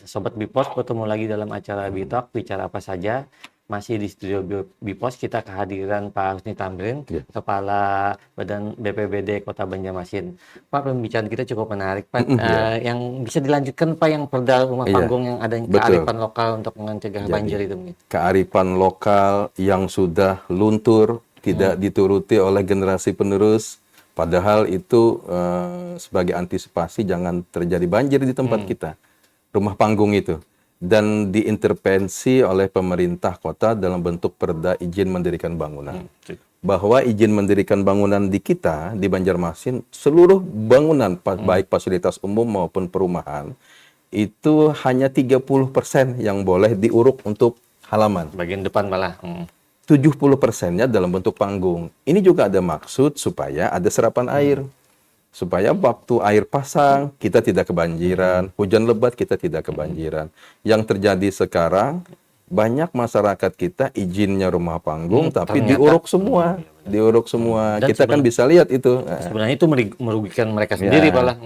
Sobat Bipos, bertemu lagi dalam acara Bitalk, bicara apa saja. Masih di studio Bipos, kita kehadiran Pak Husni Tamrin, Ya. Kepala Badan BPBD Kota Banjarmasin. Pak, pembicaraan kita cukup menarik, Pak. Ya, Yang bisa dilanjutkan, Pak, yang perda rumah iya, panggung yang ada betul. kearifan lokal untuk mencegah banjir Jadi, itu. Mungkin. kearifan lokal yang sudah luntur, tidak dituruti oleh generasi penerus, padahal itu sebagai antisipasi jangan terjadi banjir di tempat kita, rumah panggung itu. Dan diintervensi oleh pemerintah kota dalam bentuk perda izin mendirikan bangunan. Bahwa izin mendirikan bangunan di kita, di Banjarmasin, seluruh bangunan, baik fasilitas umum maupun perumahan, itu hanya 30% yang boleh diuruk untuk halaman. Bagian depan malah. 70%-nya dalam bentuk panggung. Ini juga ada maksud supaya ada serapan air. Supaya waktu air pasang, kita tidak kebanjiran. Hujan lebat, kita tidak kebanjiran. Yang terjadi sekarang, banyak masyarakat kita izinnya rumah panggung, tapi Ternyata. diuruk semua. Diuruk semua. Dan Kita kan bisa lihat itu. sebenarnya itu merugikan mereka sendiri, Pak.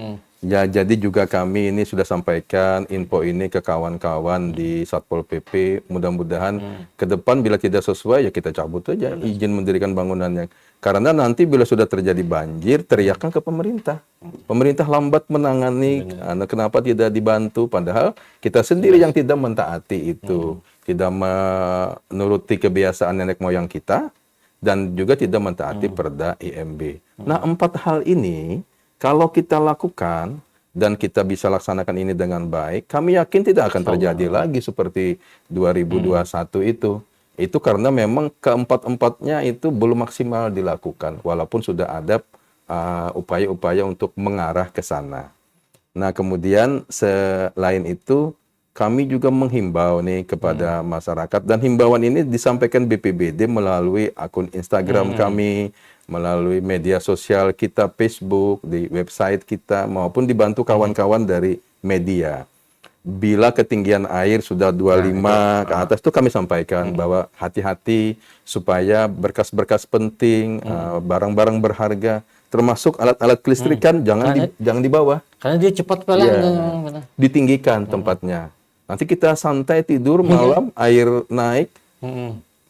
Ya, jadi juga kami ini sudah sampaikan info ini ke kawan-kawan di Satpol PP. Mudah-mudahan ke depan bila tidak sesuai ya kita cabut aja izin mendirikan bangunannya. Karena nanti bila sudah terjadi banjir, teriakan ke pemerintah. Pemerintah lambat menangani, kenapa tidak dibantu? Padahal kita sendiri yang tidak mentaati itu. Tidak menuruti kebiasaan nenek moyang kita, dan juga tidak mentaati perda IMB. Nah, 4 hal ini kalau kita lakukan dan kita bisa laksanakan ini dengan baik, kami yakin tidak akan terjadi lagi seperti 2021 itu. Itu karena memang keempat-empatnya itu belum maksimal dilakukan, walaupun sudah ada upaya-upaya untuk mengarah ke sana. Nah, kemudian selain itu, kami juga menghimbau nih kepada masyarakat, dan himbauan ini disampaikan BPBD melalui akun Instagram kami, melalui media sosial kita, Facebook, di website kita, maupun dibantu kawan-kawan dari media. Bila ketinggian air sudah 25 ke atas, itu kami sampaikan bahwa hati-hati supaya berkas-berkas penting, barang-barang berharga, termasuk alat-alat kelistrikan, jangan dibawa. Karena dia cepat, Pak. Ditinggikan tempatnya. Nanti kita santai tidur malam, air naik,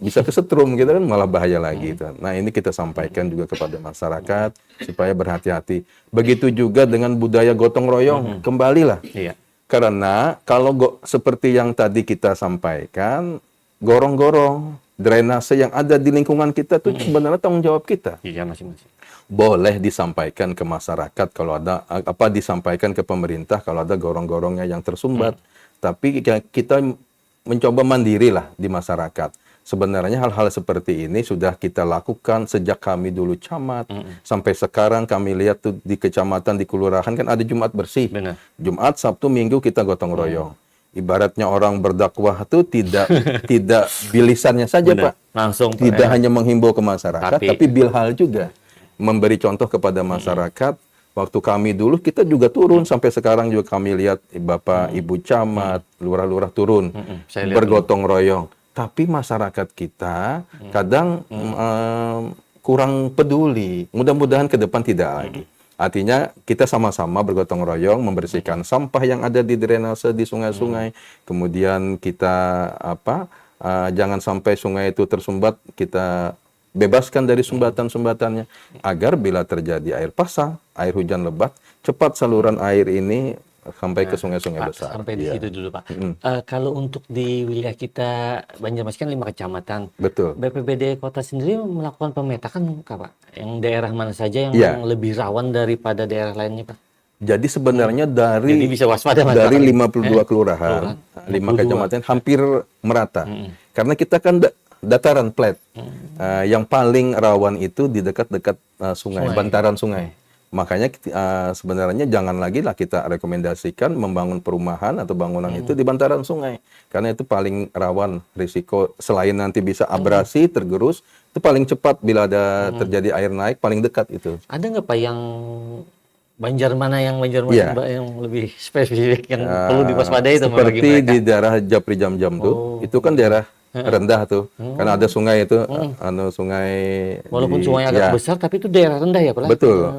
bisa kesetrum gitu kan, malah bahaya lagi. Nah, ini kita sampaikan juga kepada masyarakat supaya berhati-hati. Begitu juga dengan budaya gotong royong, kembalilah. Iya. Karena kalau seperti yang tadi kita sampaikan, gorong-gorong, drainase yang ada di lingkungan kita itu sebenarnya tanggung jawab kita. Iya, masing-masing. Boleh disampaikan ke masyarakat kalau ada disampaikan ke pemerintah kalau ada gorong-gorongnya yang tersumbat. Tapi kita mencoba mandiri lah di masyarakat. Sebenarnya hal-hal seperti ini sudah kita lakukan sejak kami dulu camat. Sampai sekarang kami lihat tuh di kecamatan, di kelurahan kan ada Jumat bersih. Benar. Jumat, Sabtu, Minggu kita gotong royong. Ibaratnya orang berdakwah itu tidak bilisannya saja, Benar. Pak. Langsung, Tidak hanya menghimbau ke masyarakat, tapi bilhal juga. Memberi contoh kepada masyarakat. Waktu kami dulu kita juga turun, sampai sekarang juga kami lihat Bapak Ibu Camat, lurah-lurah turun bergotong royong. Tapi masyarakat kita kadang kurang peduli. Mudah-mudahan ke depan tidak lagi. Artinya kita sama-sama bergotong royong membersihkan sampah yang ada di drainase, di sungai-sungai. Kemudian kita jangan sampai sungai itu tersumbat, kita bebaskan dari sumbatan-sumbatannya, agar bila terjadi air pasang, air hujan lebat, cepat saluran air ini sampai ke sungai-sungai besar. Sampai di situ dulu, Pak. Kalau untuk di wilayah kita, Banjarmasin kan 5 kecamatan. Betul. BPBD Kota sendiri melakukan pemetakan, Pak? Yang daerah mana saja yang lebih rawan daripada daerah lainnya, Pak? Jadi sebenarnya Jadi bisa waspada, Mas, dari Pak. 52 kelurahan, 5 kecamatan hampir merata. Karena kita kan dataran flat. Yang paling rawan itu di dekat-dekat sungai, bantaran sungai. Makanya sebenarnya jangan lagi lah kita rekomendasikan membangun perumahan atau bangunan itu di bantaran sungai. Karena itu paling rawan risiko, selain nanti bisa abrasi, tergerus, itu paling cepat bila ada terjadi air naik, paling dekat itu. Ada nggak, Pak, yang Banjarmasin, Mbak, yang lebih spesifik yang perlu diwaspadai itu seperti di daerah Japri Jam-Jam tuh, itu kan daerah rendah tuh. Karena ada sungai itu, sungai Walaupun di- sungai ya, agak besar, tapi itu daerah rendah ya, Pak? betul.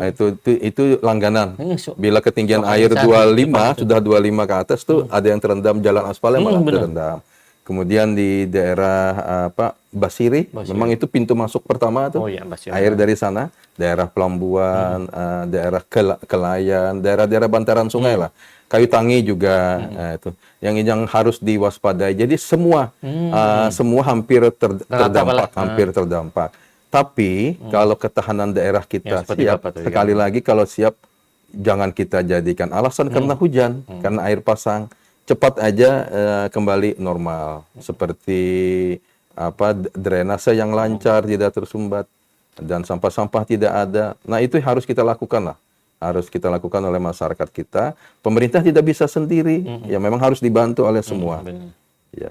Itu langganan. Bila ketinggian air Lokalisasi 25, sudah 25 ke atas tuh ada yang terendam, jalan aspalnya malah terendam. Kemudian di daerah Basiri, memang itu pintu masuk pertama tuh. Oh iya, Basiri. Air dari sana, daerah Pelambuan, daerah Kelayan, daerah-daerah bantaran sungai lah. Kayu Tangi juga itu yang harus diwaspadai. Jadi semua hampir terdampak, hampir terdampak. Tapi kalau ketahanan daerah kita seperti siap, apa tuh, sekali lagi kalau siap, jangan kita jadikan alasan karena hujan, karena air pasang. Cepat aja kembali normal, seperti drainase yang lancar, tidak tersumbat, dan sampah-sampah tidak ada. Nah, itu harus kita lakukan lah. Harus kita lakukan oleh masyarakat kita. Pemerintah tidak bisa sendiri, ya memang harus dibantu oleh semua. Benar. Ya.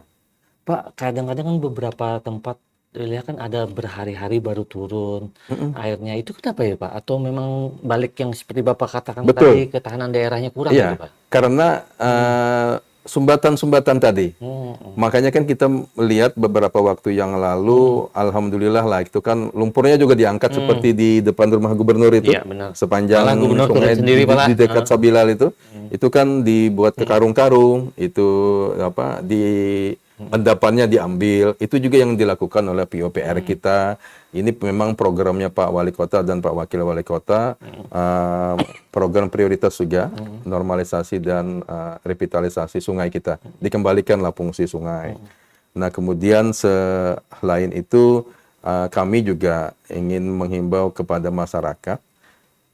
Pak, kadang-kadang kan beberapa tempat lihat kan ada berhari-hari baru turun airnya. Itu kenapa ya, Pak? Atau memang balik yang seperti Bapak katakan Betul. tadi, ketahanan daerahnya kurang Iya, gitu, Pak? karena sumbatan-sumbatan tadi. Makanya kan kita melihat beberapa waktu yang lalu, alhamdulillah lah, itu kan lumpurnya juga diangkat seperti di depan rumah gubernur itu, Iya, benar. sepanjang Malah gubernur sungai turun sendiri, Pak. di dekat Sabilal itu kan dibuat ke karung-karung, itu di endapannya diambil. Itu juga yang dilakukan oleh PUPR kita. Ini memang programnya Pak Wali Kota dan Pak Wakil Wali Kota, program prioritas juga, normalisasi dan revitalisasi sungai kita. Dikembalikanlah fungsi sungai. Nah, kemudian selain itu, kami juga ingin menghimbau kepada masyarakat.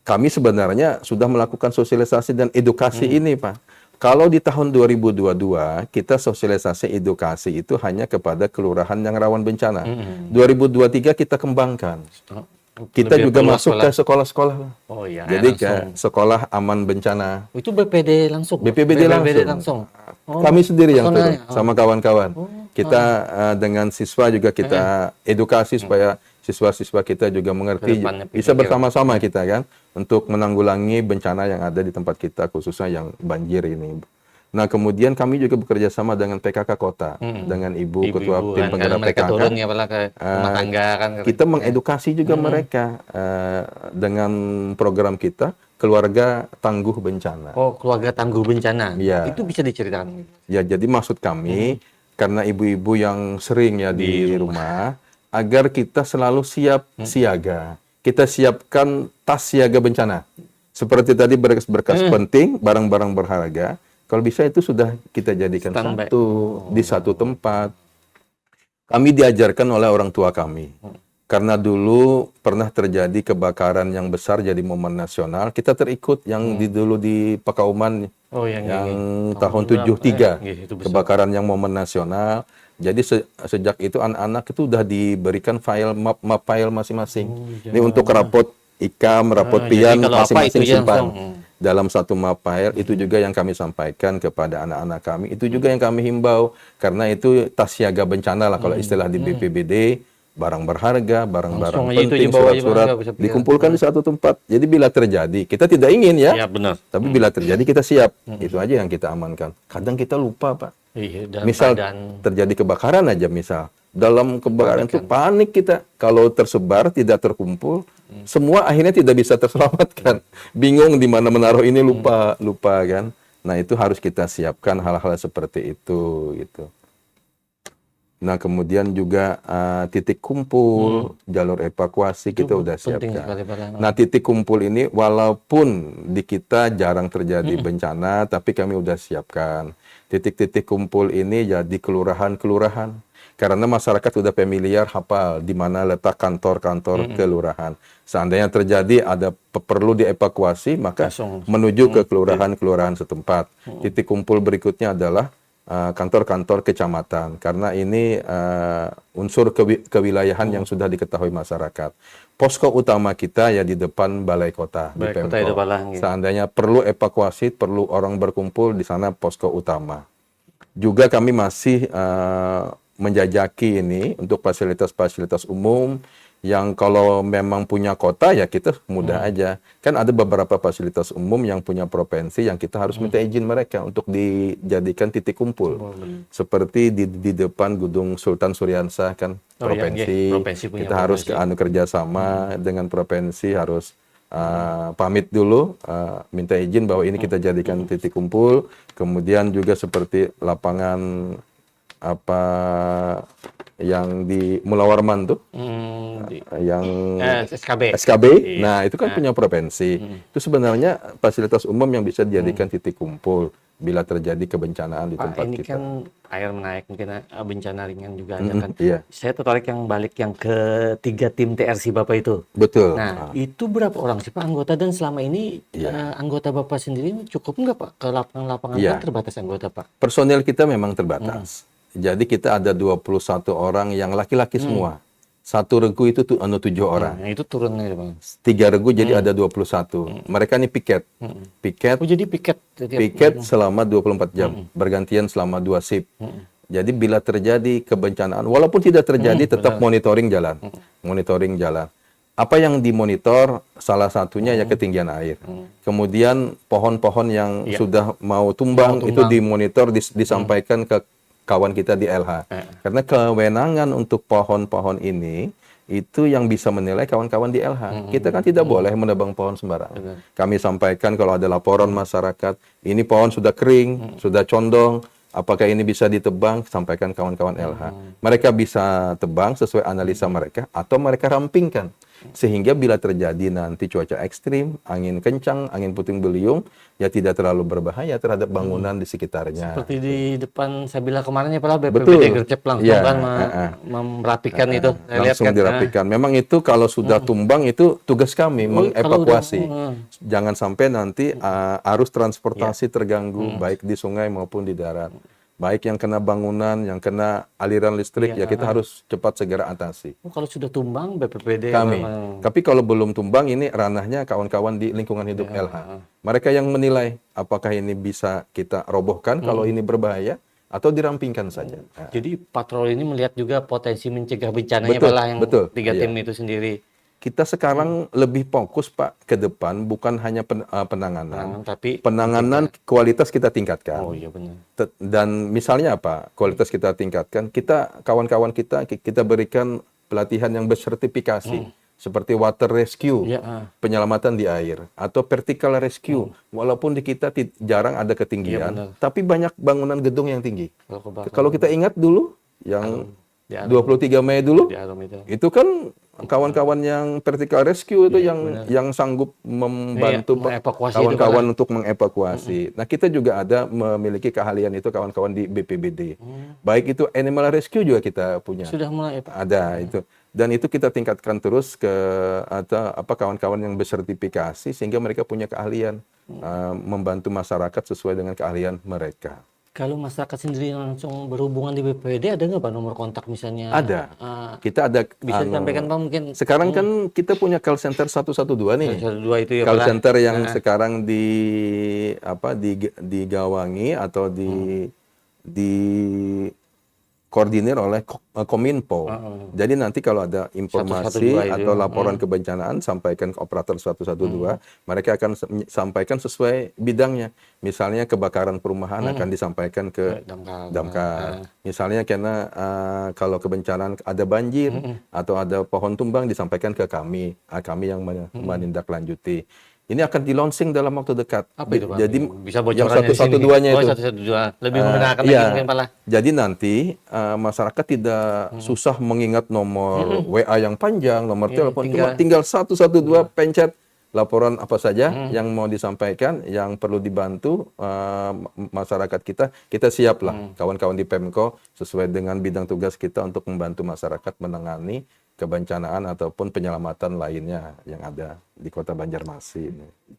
Kami sebenarnya sudah melakukan sosialisasi dan edukasi ini, Pak. Kalau di tahun 2022, kita sosialisasi edukasi itu hanya kepada kelurahan yang rawan bencana. 2023 kita kembangkan. Kita Lebih juga keluar masuk ke sekolah-sekolah. Oh iya, Jadi langsung. ke sekolah aman bencana. Itu BPD langsung? Pak? BPBD langsung. Oh, Kami sendiri yang turun personalnya. sama kawan-kawan. Kita dengan siswa juga kita edukasi supaya siswa-siswa kita juga mengerti, Kedepannya bisa pikir. bersama-sama kita kan untuk menanggulangi bencana yang ada di tempat kita, khususnya yang banjir ini. Nah, kemudian kami juga bekerja sama dengan PKK Kota, dengan Ibu Ketua Tim kan, Penggerak karena mereka PKK. turun ya Pak, ke rumah tangga kan. Kita mengedukasi juga mereka dengan program kita, Keluarga Tangguh Bencana. Oh, keluarga tangguh bencana. Iya. Itu bisa diceritakan. Ya, jadi maksud kami, karena ibu-ibu yang sering ya di rumah, agar kita selalu siap siaga. Kita siapkan tas siaga bencana. Seperti tadi berkas-berkas penting, barang-barang berharga. Kalau bisa itu sudah kita jadikan Standby. di satu tempat. Kami diajarkan oleh orang tua kami. Karena dulu pernah terjadi kebakaran yang besar jadi momen nasional, kita terikut yang dulu di Pakauman Oh, yang tahun berapa? 73, Itu besar. kebakaran yang momen nasional. Jadi sejak itu anak-anak itu udah diberikan map file masing-masing. Ini untuk rapot IKAM, rapot jadi PIAN kalau apa masing-masing itu ya simpan langsung. dalam satu map file. Itu juga yang kami sampaikan kepada anak-anak kami. Itu juga yang kami himbau karena itu tas siaga bencana lah kalau istilah di BPBD. Barang berharga, barang-barang Langsung aja itu penting, dibawa aja, surat-surat Bang, nggak bisa pikir. dikumpulkan di satu tempat. Jadi bila terjadi, kita tidak ingin ya, Iya, benar. tapi bila terjadi kita siap. Itu aja yang kita amankan. Kadang kita lupa, Pak. Iya, dan Misal keadaan terjadi kebakaran aja misal. Dalam kebakaran itu panik kita. Kalau tersebar, tidak terkumpul, semua akhirnya tidak bisa terselamatkan. Bingung di mana menaruh ini, lupa kan. Nah, itu harus kita siapkan hal-hal seperti itu gitu. Nah, kemudian juga titik kumpul, jalur evakuasi kita udah penting siapkan. sekali, Pak. Nah, titik kumpul ini walaupun di kita jarang terjadi bencana, tapi kami udah siapkan. Titik-titik kumpul ini jadi kelurahan-kelurahan. Karena masyarakat sudah familiar hafal di mana letak kantor-kantor kelurahan. Seandainya terjadi ada perlu dievakuasi, maka Langsung. menuju ke kelurahan-kelurahan setempat. Titik kumpul berikutnya adalah kantor-kantor kecamatan, karena ini unsur kewilayahan yang sudah diketahui masyarakat. Posko utama kita ya di depan Balai Kota, di Balai Kota Pemko. itu paling, gitu. Seandainya perlu evakuasi, perlu orang berkumpul di sana posko utama. Juga kami masih menjajaki ini untuk fasilitas-fasilitas umum Yang kalau memang punya kota ya kita mudah aja. Kan ada beberapa fasilitas umum yang punya provinsi yang kita harus minta izin mereka untuk dijadikan titik kumpul. Seperti di depan Gedung Sultan Suryansah kan Oh, provinsi. provinsi punya Kita harus kerjasama dengan provinsi, harus pamit dulu, minta izin bahwa ini kita jadikan titik kumpul. Kemudian juga seperti lapangan apa yang di Mula Warman tuh, yang SKB. SKB. Iya. Nah, itu kan punya provinsi. Itu sebenarnya fasilitas umum yang bisa dijadikan titik kumpul bila terjadi kebencanaan di Pak, tempat ini kita. kan air menaik, mungkin bencana ringan juga ada kan. Iya, Saya tertarik yang balik yang ke 3 tim TRC Bapak itu. betul. Nah, itu berapa orang sih Pak anggota, dan selama ini anggota Bapak sendiri cukup nggak Pak ke lapangan-lapangan, Iya. kan terbatas anggota Pak? Personil kita memang terbatas. Jadi kita ada 21 orang yang laki-laki semua. Satu regu itu 7 orang. Nah, itu turunnya Bang. 3 regu jadi ada 21. Mereka ini piket. Piket Oh, jadi piket setiap piket selama 24 jam, bergantian selama 2 shift. Jadi bila terjadi kebencanaan, walaupun tidak terjadi, tetap monitoring jalan. Monitoring jalan. Apa yang dimonitor, salah satunya ya ketinggian air. Kemudian pohon-pohon yang sudah mau tumbang, itu dimonitor, disampaikan ke kawan kita di LH. Karena kewenangan untuk pohon-pohon ini, itu yang bisa menilai kawan-kawan di LH. Kita kan tidak boleh menebang pohon sembarangan. Kami sampaikan kalau ada laporan masyarakat, ini pohon sudah kering, sudah condong, apakah ini bisa ditebang, sampaikan kawan-kawan LH. Mereka bisa tebang sesuai analisa mereka, atau mereka rampingkan. Sehingga bila terjadi nanti cuaca ekstrim, angin kencang, angin puting beliung, ya tidak terlalu berbahaya terhadap bangunan di sekitarnya. seperti di depan Sabila kemarin ya Pak, Betul. BPBD Gercep langsung Iya, kan merapikan itu. Saya lihat Langsung kan. dirapikan. Memang itu kalau sudah tumbang itu tugas kami mengevakuasi. Jangan sampai nanti arus transportasi terganggu baik di sungai maupun di darat. Baik yang kena bangunan, yang kena aliran listrik, ya kita harus cepat segera atasi. Oh, kalau sudah tumbang BPBD Kami. memang. Tapi kalau belum tumbang, ini ranahnya kawan-kawan di lingkungan hidup LH. Mereka yang menilai apakah ini bisa kita robohkan kalau ini berbahaya, atau dirampingkan saja. Nah, Jadi patroli ini melihat juga potensi mencegah bencananya Betul, Pak lah, yang betul. 3 Iya. tim itu sendiri. kita sekarang lebih fokus Pak ke depan, bukan hanya penanganan. Tapi Penanganan kualitas kita tingkatkan. oh iya benar. Dan misalnya apa? Kualitas kita tingkatkan. Kita kawan-kawan kita berikan pelatihan yang bersertifikasi seperti water rescue, Ya, penyelamatan di air, atau vertical rescue. Walaupun di kita jarang ada ketinggian, tapi banyak bangunan gedung yang tinggi. Kalau kebakaran Kalau kita ingat dulu yang di Arum, 23 Mei dulu, di Arum itu kan kawan-kawan yang vertical rescue itu yang sanggup membantu mengevakuasi kawan-kawan untuk mengevakuasi. Nah, kita juga ada memiliki keahlian itu kawan-kawan di BPBD. Baik itu animal rescue juga kita punya. sudah mulai Pak. Ada itu. Dan itu kita tingkatkan terus ke kawan-kawan yang bersertifikasi sehingga mereka punya keahlian membantu masyarakat sesuai dengan keahlian mereka. Kalau masyarakat sendiri langsung berhubungan di BPBD, ada nggak Pak nomor kontak misalnya? Ada. Kita ada Bisa disampaikan Pak mungkin. sekarang kan kita punya call center 112 nih. 112 itu ya Call Pak. center yang sekarang digawangi atau di koordinir oleh Kominfo. Jadi nanti kalau ada informasi 112 itu atau laporan kebencanaan, sampaikan ke operator 112, mereka akan sampaikan sesuai bidangnya. Misalnya kebakaran perumahan akan disampaikan ke Damkar. Misalnya karena kalau kebencanaan ada banjir atau ada pohon tumbang disampaikan ke kami. Kami yang menindaklanjuti. Ini akan di-launching dalam waktu dekat. Apa itu Pak? Jadi Bisa yang bocorannya di sini. 112-nya Oh, itu. 112. Lebih mengenalkan lagi mungkin Pak lah. Jadi nanti masyarakat tidak susah mengingat nomor WA yang panjang, nomor telepon. Tinggal 112 pencet laporan apa saja yang mau disampaikan, yang perlu dibantu masyarakat kita siap lah. Kawan-kawan di Pemko sesuai dengan bidang tugas kita untuk membantu masyarakat menangani kebencanaan ataupun penyelamatan lainnya yang ada di Kota Banjarmasin.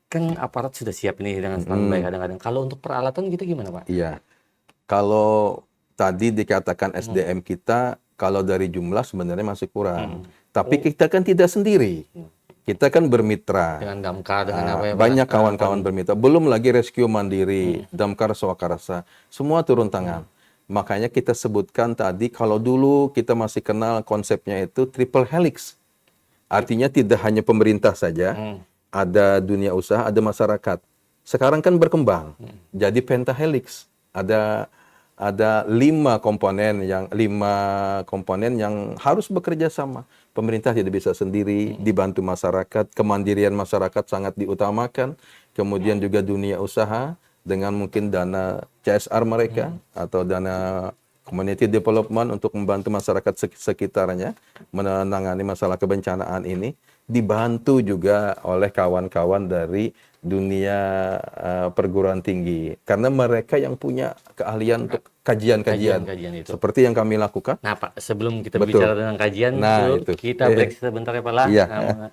Kan aparat sudah siap ini dengan standby kadang-kadang. Kalau untuk peralatan kita gimana Pak? Iya. Kalau tadi dikatakan SDM kita, kalau dari jumlah sebenarnya masih kurang. Tapi kita kan tidak sendiri. Kita kan bermitra. Dengan Damkar, dengan apa ya Pak? Banyak kawan-kawan bermitra. Belum lagi rescue mandiri, Damkar Swakarsa. Semua turun tangan. Makanya kita sebutkan tadi, kalau dulu kita masih kenal konsepnya itu triple helix. Artinya tidak hanya pemerintah saja, ada dunia usaha, ada masyarakat. Sekarang kan berkembang, jadi pentahelix. Ada lima komponen yang harus bekerja sama. Pemerintah tidak bisa sendiri, dibantu masyarakat, kemandirian masyarakat sangat diutamakan. Kemudian juga dunia usaha dengan mungkin dana CSR mereka atau dana community development untuk membantu masyarakat sekitarnya menangani masalah kebencanaan ini, dibantu juga oleh kawan-kawan dari dunia perguruan tinggi karena mereka yang punya keahlian untuk kajian-kajian Kajian itu. seperti yang kami lakukan. Nah, Pak, sebelum kita Betul. bicara tentang kajian Nah, itu, itu. kita break sebentar ya, Pak lah. Iya. Nah,